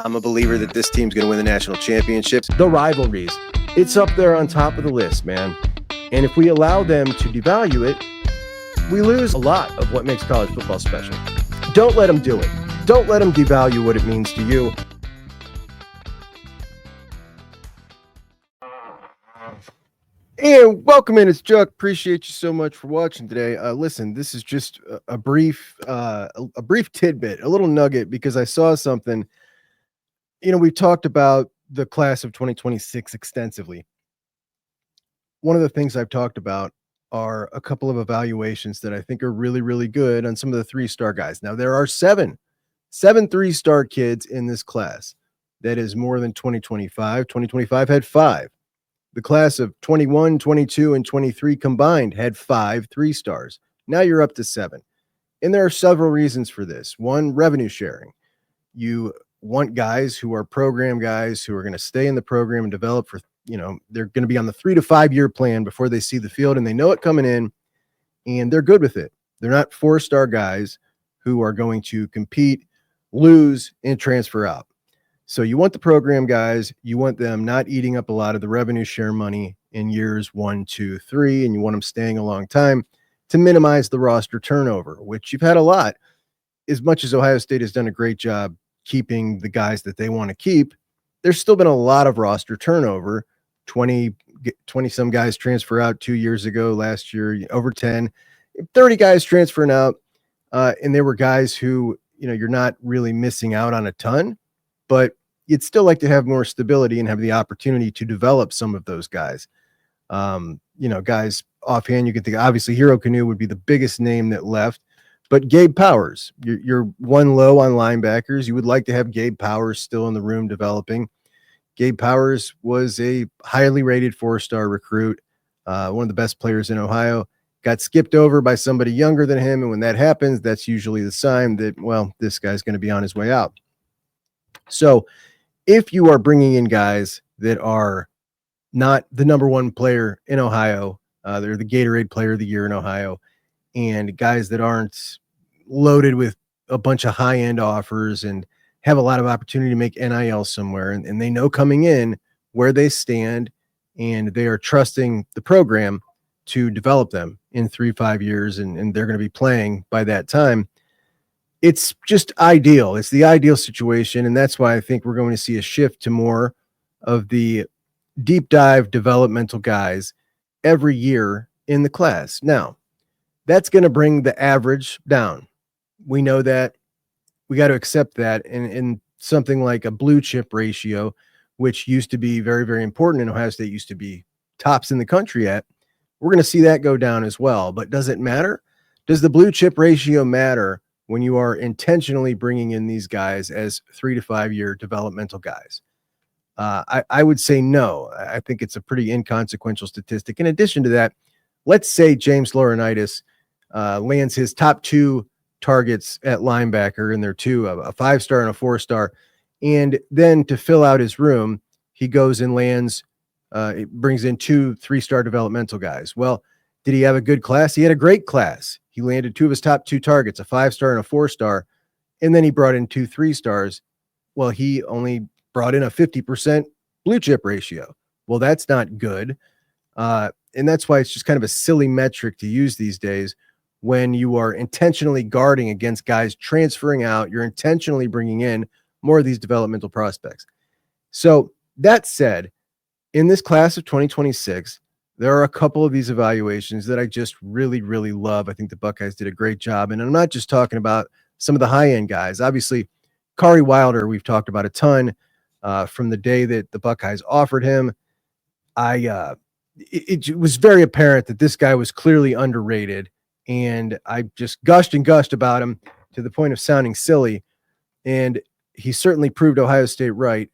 I'm a believer that this team's going to win the national championships. The rivalries, it's up there on top of the list, man. And if we allow them to devalue it, we lose a lot of what makes college football special. Don't let them do it. Don't let them devalue what it means to you. And welcome in, it's Juck. Appreciate you so much for watching today. Listen, this is just a brief tidbit, a little nugget, because I saw something. You know, we've talked about the class of 2026 extensively. One of the things I've talked about are a couple of evaluations that I think are really, really good on some of the three-star guys. Now, there are seven three-star kids in this class. That is more than 2025. 2025 had 5. The class of 21, 22, and 23 combined had 5 3-stars. Now you're up to 7. And there are several reasons for this. One, revenue sharing. You want guys who are program guys who are going to stay in the program and develop for, they're going to be on the 3 to 5 year plan before they see the field, and they know it coming in and they're good with it. They're not 4-star guys who are going to compete, lose, and transfer out. So you want the program guys, you want them not eating up a lot of the revenue share money in years 1, 2, 3, and you want them staying a long time to minimize the roster turnover, which you've had a lot. As much as Ohio State has done a great job keeping the guys that they want to keep, there's still been a lot of roster turnover. 20 some guys transfer out 2 years ago, last year, over 10, 30 guys transferring out. And they were guys who, you're not really missing out on a ton, but you'd still like to have more stability and have the opportunity to develop some of those guys. Guys offhand, you can think, obviously Hero Canoe would be the biggest name that left, but Gabe Powers, you're one low on linebackers. You would like to have Gabe Powers still in the room developing. Gabe Powers was a highly rated 4-star recruit, one of the best players in Ohio, got skipped over by somebody younger than him. And when that happens, that's usually the sign that, well, this guy's going to be on his way out. So if you are bringing in guys that are not the number 1 player in Ohio, they're the Gatorade Player of the Year in Ohio, and guys that aren't loaded with a bunch of high-end offers and have a lot of opportunity to make NIL somewhere, and they know coming in where they stand, and they are trusting the program to develop them in 3-5 years, and they're going to be playing by that time. It's just ideal. It's the ideal situation, and that's why I think we're going to see a shift to more of the deep dive developmental guys every year in the class. Now, that's going to bring the average down. We know that. We got to accept that. And in something like a blue chip ratio, which used to be very, very important in Ohio State, used to be tops in the country at, we're going to see that go down as well. But does it matter? Does the blue chip ratio matter when you are intentionally bringing in these guys as 3 to 5 year developmental guys? I would say no. I think it's a pretty inconsequential statistic. In addition to that, let's say James Laurinaitis lands his top 2 targets at linebacker, and they're 2, a 5-star and a 4-star. And then to fill out his room, he goes and lands, brings in 2 3-star developmental guys. Well, did he have a good class? He had a great class. He landed 2 of his top 2 targets, a 5-star and a 4-star. And then he brought in 2 3-stars. Well, he only brought in a 50% blue chip ratio. Well, that's not good. And that's why it's just kind of a silly metric to use these days. When you are intentionally guarding against guys transferring out, you're intentionally bringing in more of these developmental prospects. So that said, in this class of 2026, there are a couple of these evaluations that I just really, really love. I think the Buckeyes did a great job. And I'm not just talking about some of the high-end guys. Obviously, Kari Wilder, we've talked about a ton from the day that the Buckeyes offered him. It was very apparent that this guy was clearly underrated. And I just gushed and gushed about him to the point of sounding silly. And he certainly proved Ohio State right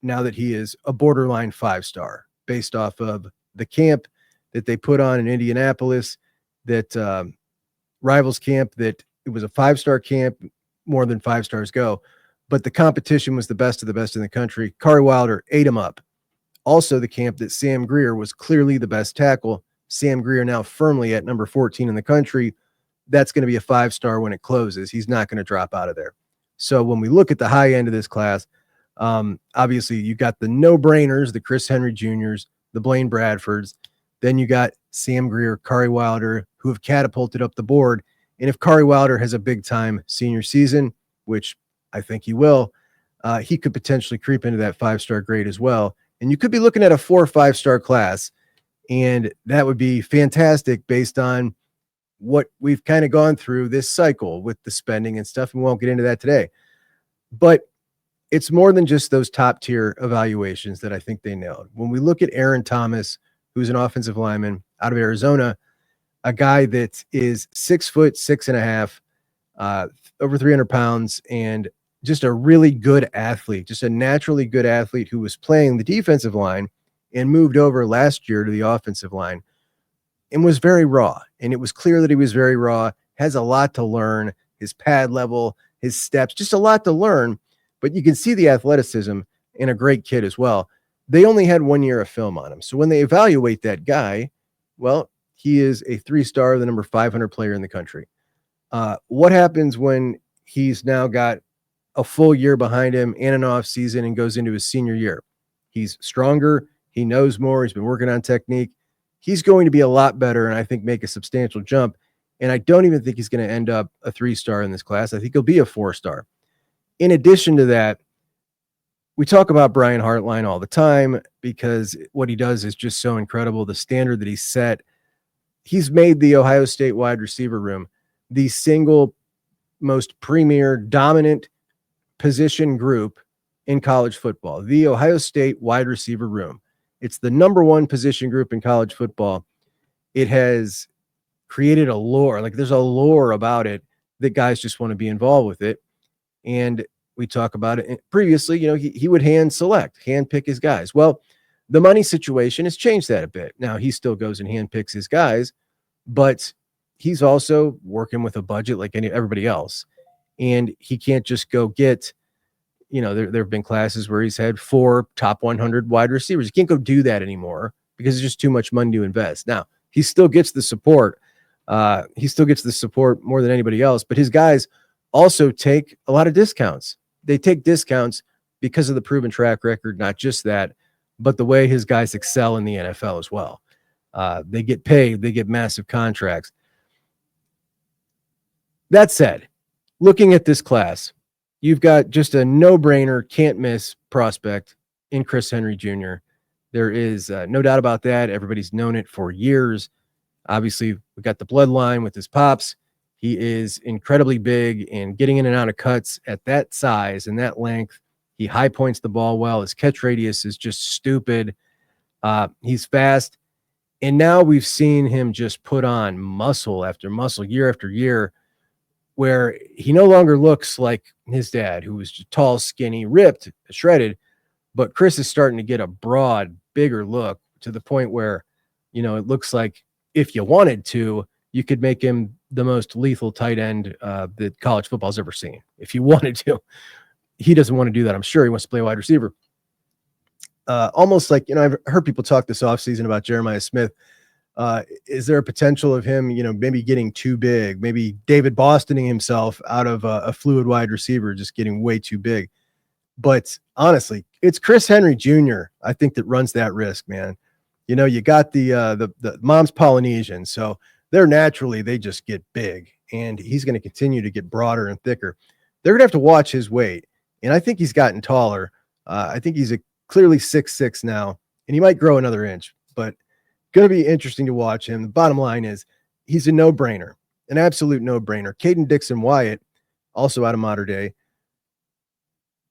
now that he is a borderline 5-star based off of the camp that they put on in Indianapolis, that Rivals camp, that it was a 5-star camp, more than 5 stars go. But the competition was the best of the best in the country. Kari Wilder ate him up. Also the camp that Sam Greer was clearly the best tackle. Sam Greer now firmly at number 14 in the country. That's going to be a 5-star when it closes. He's not going to drop out of there. So when we look at the high end of this class, Obviously, you got the no-brainers, the Chris Henry Jr.'s, the Blaine Bradfords. Then you got Sam Greer, Kari Wilder, who have catapulted up the board. And if Kari Wilder has a big-time senior season, which I think he will, he could potentially creep into that 5-star grade as well. And you could be looking at a 4 or 5-star class, and that would be fantastic based on what we've kind of gone through this cycle with the spending and stuff. And we won't get into that today. But it's more than just those top tier evaluations that I think they nailed. When we look at Aaron Thomas, who's an offensive lineman out of Arizona, a guy that is 6'6.5", over 300 pounds, and just a really good athlete, just a naturally good athlete who was playing the defensive line and moved over last year to the offensive line and was very raw. And it was clear that he was very raw, has a lot to learn, his pad level, his steps, just a lot to learn. But you can see the athleticism in a great kid as well. They only had 1 year of film on him. So when they evaluate that guy, well, he is a 3-star, the number 500 player in the country. What happens when he's now got a full year behind him and an off season and goes into his senior year? He's stronger. He knows more. He's been working on technique. He's going to be a lot better and I think make a substantial jump. And I don't even think he's going to end up a 3-star in this class. I think he'll be a 4-star. In addition to that, we talk about Brian Hartline all the time because what he does is just so incredible. The standard that he set, he's made the Ohio State wide receiver room the single most premier dominant position group in college football, the Ohio State wide receiver room. It's the number one position group in college football. It has created a lore. Like there's a lore about it that guys just want to be involved with it. And we talk about it previously, he would hand pick his guys. Well, the money situation has changed that a bit. Now he still goes and hand picks his guys, but he's also working with a budget like everybody else. And he can't just go get, there have been classes where he's had 4 top 100 wide receivers. He can't go do that anymore because it's just too much money to invest. Now he still gets the support. He still gets the support more than anybody else, but his guys also take a lot of discounts. They take discounts because of the proven track record, not just that, but the way his guys excel in the NFL as well. They get paid, they get massive contracts. That said, looking at this class, you've got just a no-brainer, can't miss prospect in Chris Henry Jr. There is no doubt about that. Everybody's known it for years. Obviously, we got the bloodline with his pops. He is incredibly big and getting in and out of cuts at that size and that length. He high points the ball well. His catch radius is just stupid. He's fast. And now we've seen him just put on muscle after muscle, year after year, where he no longer looks like his dad, who was just tall, skinny, ripped, shredded. But Chris is starting to get a broad, bigger look to the point where, it looks like if you wanted to, you could make him the most lethal tight end that college football's ever seen. If you wanted to, he doesn't want to do that. I'm sure he wants to play wide receiver. Almost like, I've heard people talk this offseason about Jeremiah Smith. Is there a potential of him, maybe getting too big, maybe David Bostoning himself out of a fluid wide receiver, just getting way too big? But honestly, it's Chris Henry Jr., I think, that runs that risk, man. You got the mom's Polynesian, so they just get big, and he's going to continue to get broader and thicker. They're going to have to watch his weight, and I think he's gotten taller. I think he's clearly 6'6" now, and he might grow another inch, but going to be interesting to watch him. The bottom line is he's a no-brainer, an absolute no-brainer. Caden Dixon-Wyatt, also out of Mater Dei.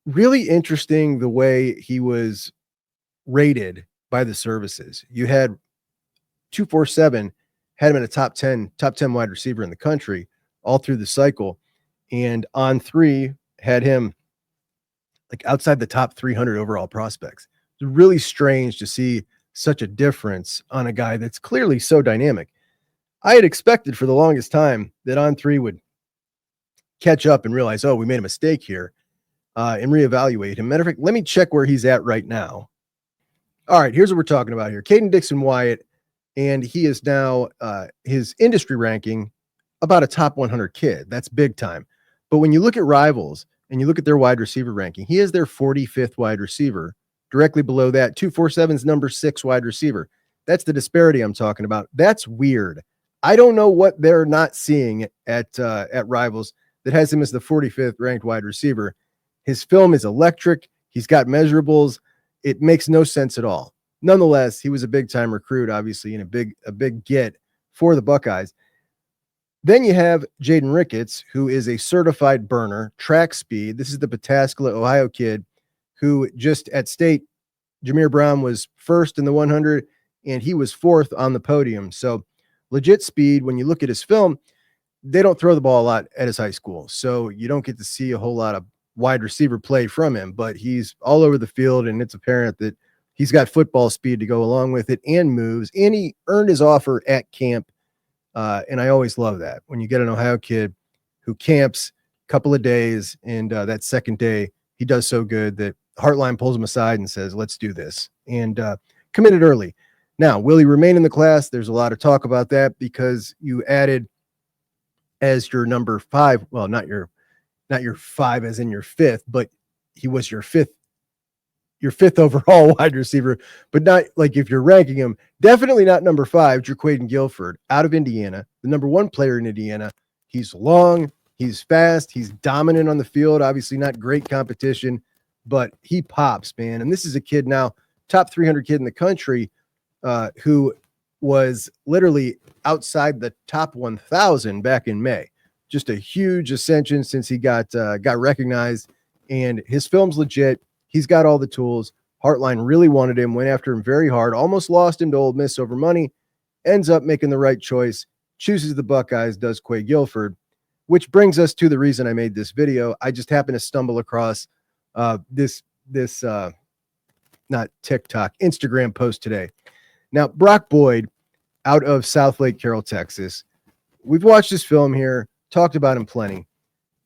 Really interesting the way he was rated by the services. You had 247 had him in a top 10 wide receiver in the country all through the cycle. And On 3 had him like outside the top 300 overall prospects. It's really strange to see such a difference on a guy that's clearly so dynamic. I had expected for the longest time that On 3 would catch up and realize, we made a mistake here, and reevaluate him. Matter of fact, let me check where he's at right now. All right, here's what we're talking about here. Caden Dixon-Wyatt, and he is now his industry ranking about a top 100 kid. That's big time. But when you look at rivals and you look at their wide receiver ranking, he is their 45th wide receiver. Directly below that, 247's number 6 wide receiver. That's the disparity I'm talking about. That's weird. I don't know what they're not seeing at Rivals that has him as the 45th ranked wide receiver. His film is electric. He's got measurables. It makes no sense at all. Nonetheless, he was a big time recruit, obviously, and a big get for the Buckeyes. Then you have Jaden Ricketts, who is a certified burner, track speed. This is the Pataskala, Ohio kid who just at state, Jameer Brown was first in the 100 and he was 4th on the podium. So legit speed. When you look at his film, they don't throw the ball a lot at his high school. So you don't get to see a whole lot of wide receiver play from him, but he's all over the field and it's apparent that he's got football speed to go along with it and moves, and he earned his offer at camp. And I always love that when you get an Ohio kid who camps a couple of days and that second day he does so good that Hartline pulls him aside and says, let's do this, and committed early. Now, will he remain in the class? There's a lot of talk about that because you added as your number 5. Well, not your 5 as in your 5th, but he was your fifth overall wide receiver, but not like if you're ranking him, definitely not number 5, JUCKEYES Guilford out of Indiana, the number 1 player in Indiana. He's long, he's fast, he's dominant on the field, obviously not great competition, but he pops, man. And this is a kid now, top 300 kid in the country, who was literally outside the top 1,000 back in May. Just a huge ascension since he got recognized, and his film's legit. He's got all the tools. Hartline really wanted him, went after him very hard, almost lost him to Ole Miss over money, ends up making the right choice, chooses the Buckeyes, does JUCKEYES Guilford, which brings us to the reason I made this video. I just happened to stumble across this not TikTok, Instagram post today. Now, Brock Boyd out of South Lake Carroll, Texas. We've watched this film here, talked about him plenty.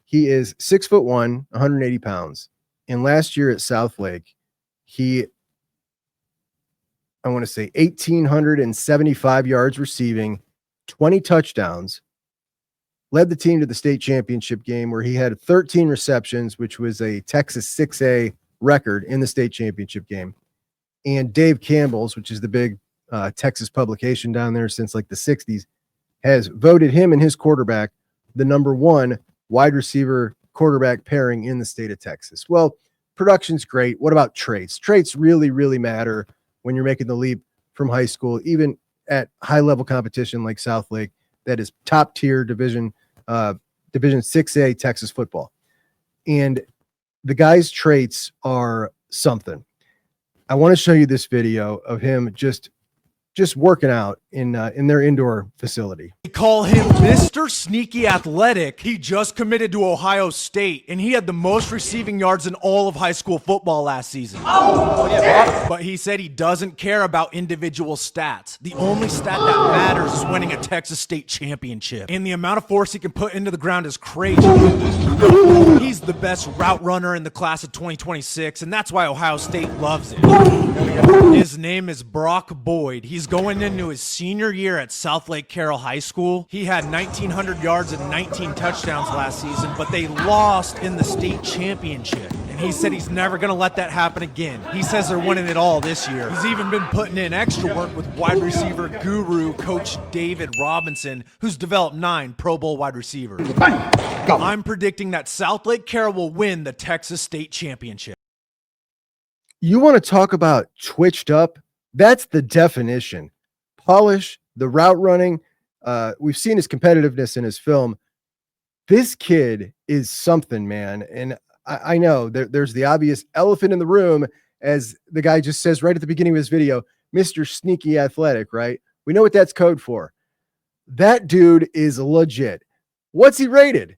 He is 6'1", 180 pounds. And last year at South Lake, I want to say 1,875 yards receiving, 20 touchdowns, led the team to the state championship game where he had 13 receptions, which was a Texas 6A record in the state championship game. And Dave Campbell's, which is the big Texas publication down there since like the 60s, has voted him and his quarterback the number 1 wide receiver quarterback pairing in the state of Texas. Well, production's great. What about traits? Traits really, really matter when you're making the leap from high school, even at high level competition like South Lake, that is top tier division 6A Texas football. And the guy's traits are something. I want to show you this video of him just working out in their indoor facility. They call him Mr. Sneaky Athletic. He just committed to Ohio State, and he had the most receiving yards in all of high school football last season. But he said he doesn't care about individual stats. The only stat that matters is winning a Texas State championship. And the amount of force he can put into the ground is crazy. He's the best route runner in the class of 2026, and that's why Ohio State loves him. His name is Brock Boyd. He's going into his senior year at South Lake Carroll High School. He had 1,900 yards and 19 touchdowns last season, but they lost in the state championship. And he said he's never going to let that happen again. He says they're winning it all this year. He's even been putting in extra work with wide receiver guru Coach David Robinson, who's developed 9 Pro Bowl wide receivers. I'm predicting that South Lake Carroll will win the Texas State Championship. You want to talk about twitched up? That's the definition. Polish, the route running. We've seen his competitiveness in his film. This kid is something, man. And I know there's the obvious elephant in the room, as the guy just says right at the beginning of his video, Mr. Sneaky Athletic, right? We know what that's code for. That dude is legit. What's he rated?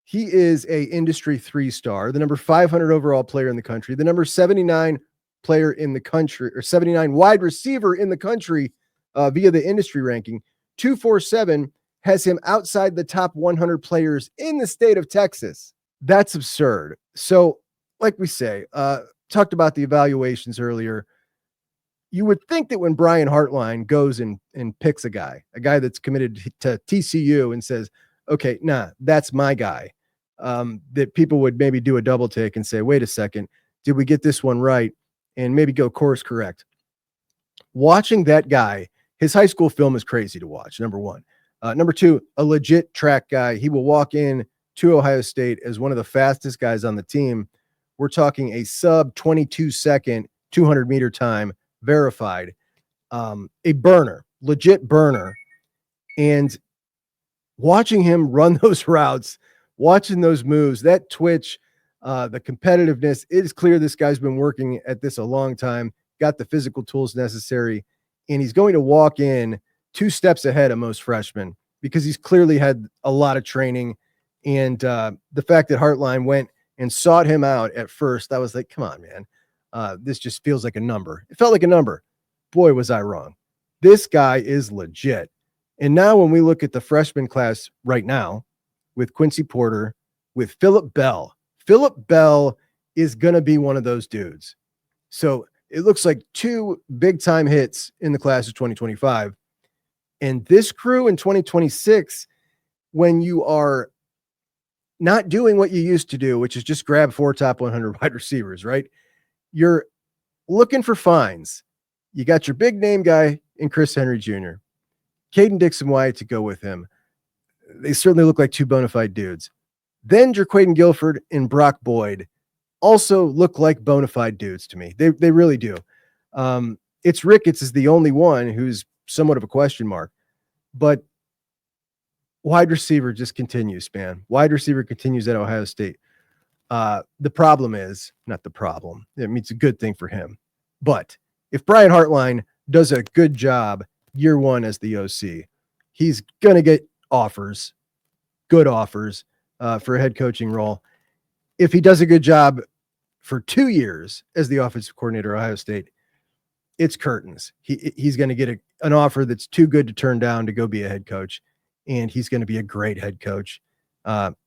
He is a industry 3-star, the number 500 overall player in the country, the number 79 player in the country, or 79 wide receiver in the country via the industry ranking. 247 has him outside the top 100 players in the state of Texas. That's absurd. So, like we say, talked about the evaluations earlier. You would think that when Brian Hartline goes and picks a guy that's committed to TCU and says, okay, nah, that's my guy. that people would maybe do a double take and say, wait a second, did we get this one right? And maybe go course correct. Watching that guy, his high school film is crazy to watch, number one. Number two, a legit track guy. He will walk in to Ohio State as one of the fastest guys on the team. We're talking a sub 22-second, 200-meter time, verified. A burner, legit burner. And watching him run those routes, watching those moves, that twitch, the competitiveness, it is clear this guy's been working at this a long time, got the physical tools necessary, and he's going to walk in 2 steps ahead of most freshmen because he's clearly had a lot of training. And the fact that Hartline went and sought him out at first, I was like, come on, man. This just feels like a number. It felt like a number. Boy, was I wrong. This guy is legit. And now when we look at the freshman class right now with Quincy Porter, with Phillip Bell is going to be one of those dudes. So it looks like 2 big-time hits in the class of 2025. And this crew in 2026, when you are not doing what you used to do, which is just grab 4 top 100 wide receivers, right? You're looking for finds. You got your big name guy in Chris Henry Jr., Caden Dixon-Wyatt to go with him. They certainly look like 2 bona fide dudes. Then Jerquaden Guilford and Brock Boyd also look like bona fide dudes to me. They really do. It's Ricketts is the only one who's somewhat of a question mark, but wide receiver just continues, man. Wide receiver continues at Ohio State. The problem is not the problem. I mean, it's a good thing for him. But if Brian Hartline does a good job year 1 as the OC, he's going to get offers, good offers for a head coaching role. If he does a good job for 2 years as the offensive coordinator at Ohio State, it's curtains. He's going to get an offer that's too good to turn down to go be a head coach. And he's going to be a great head coach.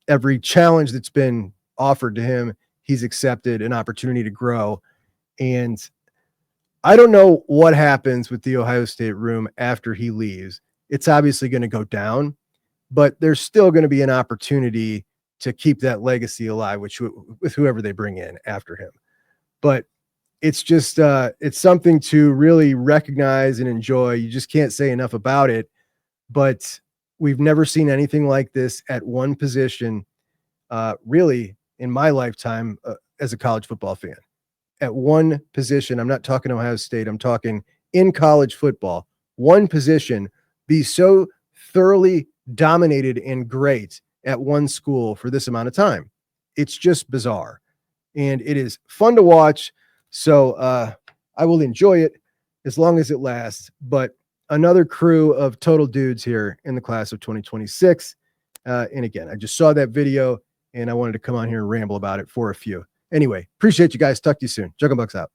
Every challenge that's been offered to him, he's accepted an opportunity to grow. And I don't know what happens with the Ohio State room after he leaves. It's obviously going to go down, but there's still going to be an opportunity to keep that legacy alive, with whoever they bring in after him. But it's just, it's something to really recognize and enjoy. You just can't say enough about it, but we've never seen anything like this at one position, really in my lifetime as a college football fan. At one position, I'm not talking Ohio State, I'm talking in college football, one position be so thoroughly dominated and great at one school for this amount of time. It's just bizarre. And it is fun to watch. So I will enjoy it as long as it lasts. But another crew of total dudes here in the class of 2026. And again, I just saw that video and I wanted to come on here and ramble about it for a few. Anyway, appreciate you guys. Talk to you soon. Juck 'em Bucks out.